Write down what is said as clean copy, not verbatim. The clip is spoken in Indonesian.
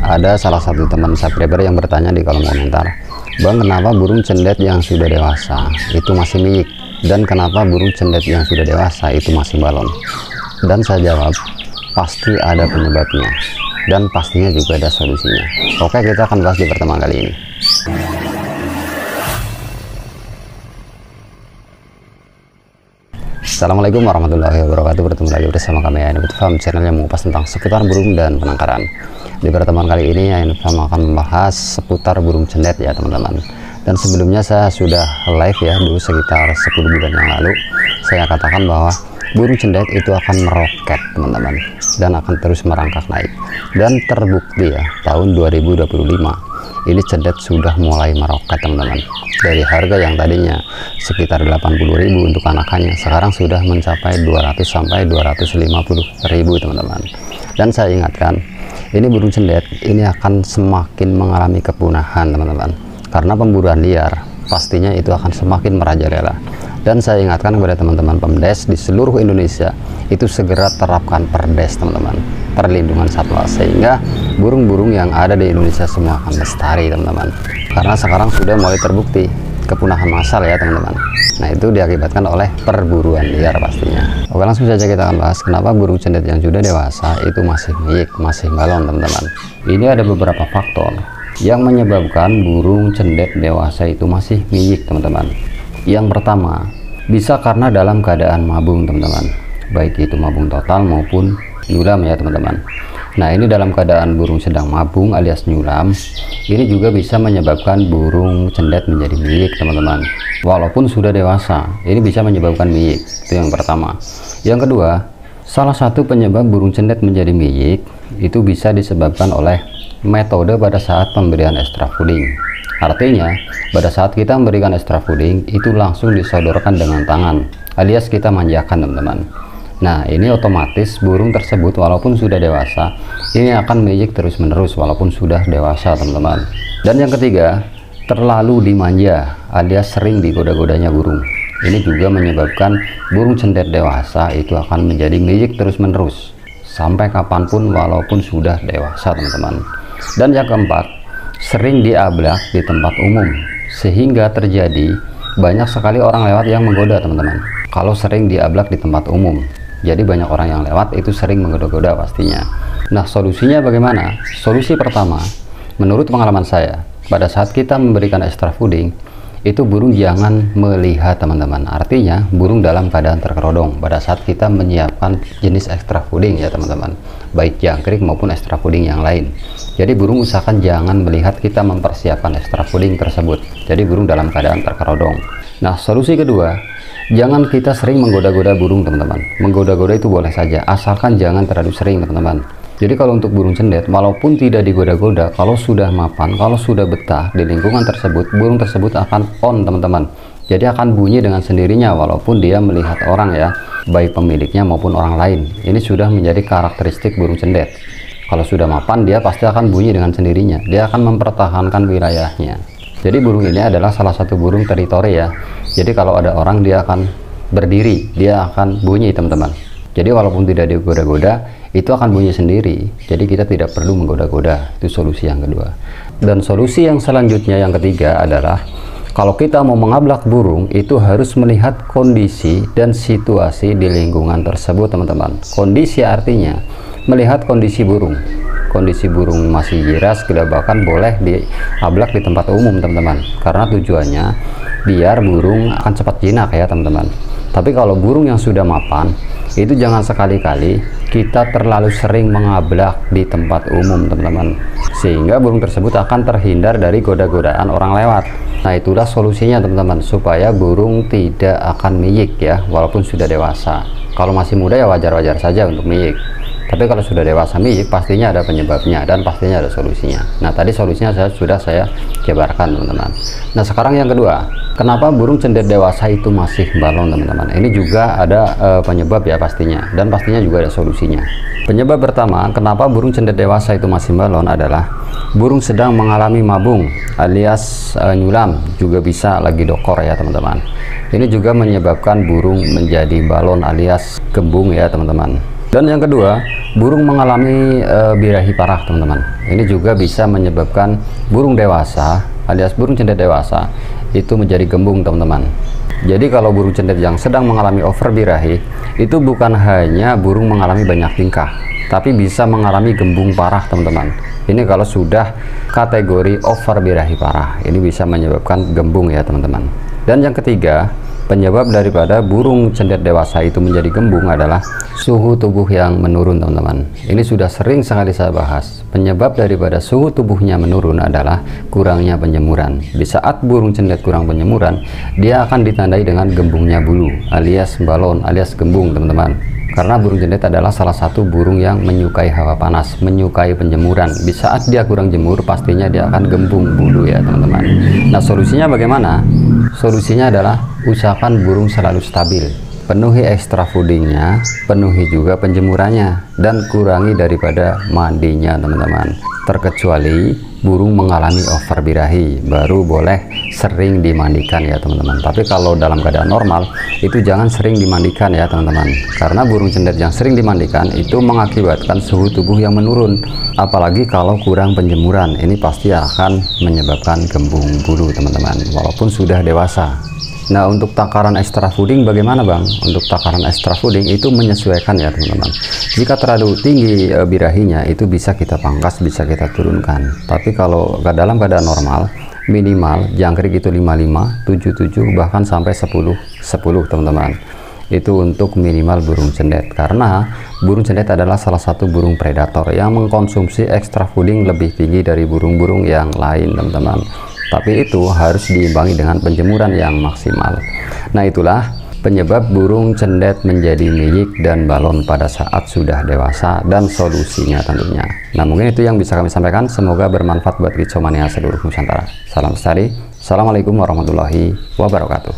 ada salah satu teman subscriber yang bertanya di kolom komentar, Bang, kenapa burung cendet yang sudah dewasa itu masih miyik, dan kenapa burung cendet yang sudah dewasa itu masih balon? Dan saya jawab, pasti ada penyebabnya, dan pastinya juga ada solusinya. Oke, kita akan bahas di pertemuan kali ini. Assalamualaikum warahmatullahi wabarakatuh. Bertemu lagi bersama kami Ainifam Farm, channel yang mengupas tentang seputar burung dan penangkaran. Di pertemuan kali ini Ainifam akan membahas seputar burung cendet ya teman-teman. Dan sebelumnya saya sudah live ya dulu sekitar 10 bulan yang lalu. Saya katakan bahwa burung cendet itu akan meroket teman-teman, dan akan terus merangkak naik. Dan terbukti ya, tahun 2025 ini cendet sudah mulai meroket teman-teman. Dari harga yang tadinya sekitar 80.000 untuk anakannya, sekarang sudah mencapai 200 sampai 250.000 teman-teman. Dan saya ingatkan, ini burung cendet ini akan semakin mengalami kepunahan teman-teman, karena pemburuan liar pastinya itu akan semakin merajalela. Dan saya ingatkan kepada teman-teman pemdes di seluruh Indonesia, itu segera terapkan perdes teman-teman, perlindungan satwa, sehingga burung-burung yang ada di Indonesia semua akan lestari teman-teman. Karena sekarang sudah mulai terbukti kepunahan massal ya teman-teman. Nah, itu diakibatkan oleh perburuan liar pastinya. Oke, langsung saja kita akan bahas kenapa burung cendet yang sudah dewasa itu masih miyik, masih balon teman-teman. Ini ada beberapa faktor yang menyebabkan burung cendet dewasa itu masih miyik teman-teman. Yang pertama, bisa karena dalam keadaan mabung teman-teman, baik itu mabung total maupun nyulam ya teman-teman. Nah, ini dalam keadaan burung sedang mabung alias nyulam, ini juga bisa menyebabkan burung cendet menjadi miyik teman-teman. Walaupun sudah dewasa, ini bisa menyebabkan miyik. Itu yang pertama. Yang kedua, salah satu penyebab burung cendet menjadi miyik itu bisa disebabkan oleh metode pada saat pemberian extra fooding. Artinya, pada saat kita memberikan extra fooding itu langsung disodorkan dengan tangan, alias kita manjakan teman-teman. Nah, ini otomatis burung tersebut walaupun sudah dewasa, ini akan miyik terus-menerus walaupun sudah dewasa teman-teman. Dan yang ketiga, terlalu dimanja alias sering digoda-godanya burung. Ini juga menyebabkan burung cendet dewasa itu akan menjadi miyik terus-menerus sampai kapanpun walaupun sudah dewasa teman-teman. Dan yang keempat, sering diablak di tempat umum, sehingga terjadi banyak sekali orang lewat yang menggoda teman-teman. Kalau sering diablak di tempat umum, jadi banyak orang yang lewat itu sering menggoda-goda pastinya. Nah, solusinya bagaimana? Solusi pertama, menurut pengalaman saya, pada saat kita memberikan extra fooding, itu burung jangan melihat teman-teman. Artinya burung dalam keadaan terkerodong pada saat kita menyiapkan jenis extra fooding ya teman-teman, baik jangkrik maupun extra fooding yang lain. Jadi burung usahakan jangan melihat kita mempersiapkan extra fooding tersebut. Jadi burung dalam keadaan terkerodong. Nah, solusi kedua, jangan kita sering menggoda-goda burung teman-teman. Menggoda-goda itu boleh saja, asalkan jangan terlalu sering teman-teman. Jadi kalau untuk burung cendet, walaupun tidak digoda-goda, kalau sudah mapan, kalau sudah betah di lingkungan tersebut, burung tersebut akan on teman-teman. Jadi akan bunyi dengan sendirinya walaupun dia melihat orang ya, baik pemiliknya maupun orang lain. Ini sudah menjadi karakteristik burung cendet. Kalau sudah mapan, dia pasti akan bunyi dengan sendirinya. Dia akan mempertahankan wilayahnya. Jadi burung ini adalah salah satu burung teritori ya. Jadi kalau ada orang, dia akan berdiri, dia akan bunyi teman-teman. Jadi walaupun tidak digoda-goda, itu akan bunyi sendiri. Jadi kita tidak perlu menggoda-goda. Itu solusi yang kedua. Dan solusi yang selanjutnya yang ketiga adalah, kalau kita mau mengablak burung, itu harus melihat kondisi dan situasi di lingkungan tersebut teman-teman. Kondisi artinya melihat kondisi burung. Kondisi burung masih jiras, gelabakan, boleh diablak di tempat umum teman-teman, karena tujuannya biar burung akan cepat jinak ya teman-teman. Tapi kalau burung yang sudah mapan, itu jangan sekali-kali kita terlalu sering mengablak di tempat umum teman-teman, sehingga burung tersebut akan terhindar dari goda-godaan orang lewat. Nah, itulah solusinya teman-teman, supaya burung tidak akan miyik ya walaupun sudah dewasa. Kalau masih muda ya wajar-wajar saja untuk miyik. Tapi kalau sudah dewasa miyik, pastinya ada penyebabnya dan pastinya ada solusinya. Nah, tadi solusinya sudah saya jabarkan teman-teman. Nah, sekarang yang kedua, kenapa burung cendet dewasa itu masih balon teman-teman? Ini juga ada penyebab ya pastinya, dan pastinya juga ada solusinya. Penyebab pertama kenapa burung cendet dewasa itu masih balon adalah burung sedang mengalami mabung alias nyulam, juga bisa lagi dokor ya teman-teman. Ini juga menyebabkan burung menjadi balon alias gembung ya teman-teman. Dan yang kedua, burung mengalami birahi parah teman-teman. Ini juga bisa menyebabkan burung dewasa alias burung cendet dewasa itu menjadi gembung teman-teman. Jadi kalau burung cendet yang sedang mengalami over birahi itu bukan hanya burung mengalami banyak tingkah, tapi bisa mengalami gembung parah teman-teman. Ini kalau sudah kategori over birahi parah, ini bisa menyebabkan gembung ya teman-teman. Dan yang ketiga, penyebab daripada burung cendet dewasa itu menjadi gembung adalah suhu tubuh yang menurun teman-teman. Ini sudah sering sekali saya bahas. Penyebab daripada suhu tubuhnya menurun adalah kurangnya penjemuran. Di saat burung cendet kurang penjemuran, dia akan ditandai dengan gembungnya bulu alias balon alias gembung teman-teman. Karena burung cendet adalah salah satu burung yang menyukai hawa panas, menyukai penjemuran. Di saat dia kurang jemur, pastinya dia akan gembung bulu ya teman-teman. Nah, solusinya bagaimana? Solusinya adalah usahakan burung selalu stabil, penuhi extra foodingnya, penuhi juga penjemurannya, dan kurangi daripada mandinya teman-teman. Terkecuali burung mengalami over birahi, baru boleh sering dimandikan ya teman-teman. Tapi kalau dalam keadaan normal itu jangan sering dimandikan ya teman-teman, karena burung cendet yang sering dimandikan itu mengakibatkan suhu tubuh yang menurun. Apalagi kalau kurang penjemuran, ini pasti akan menyebabkan gembung bulu teman-teman walaupun sudah dewasa. Nah, untuk takaran extra fooding bagaimana Bang? Untuk takaran extra fooding itu menyesuaikan ya teman-teman. Jika terlalu tinggi birahinya itu bisa kita pangkas, bisa kita turunkan. Tapi kalau dalam keadaan normal, minimal jangkrik itu 55, 77 bahkan sampai 10 teman-teman. Itu untuk minimal burung cendet, karena burung cendet adalah salah satu burung predator yang mengkonsumsi extra fooding lebih tinggi dari burung-burung yang lain teman-teman. Tapi itu harus diimbangi dengan penjemuran yang maksimal. Nah, itulah penyebab burung cendet menjadi miyik dan balon pada saat sudah dewasa dan solusinya tentunya. Nah, mungkin itu yang bisa kami sampaikan. Semoga bermanfaat buat kicau mania seluruh Nusantara. Salam lestari. Assalamualaikum warahmatullahi wabarakatuh.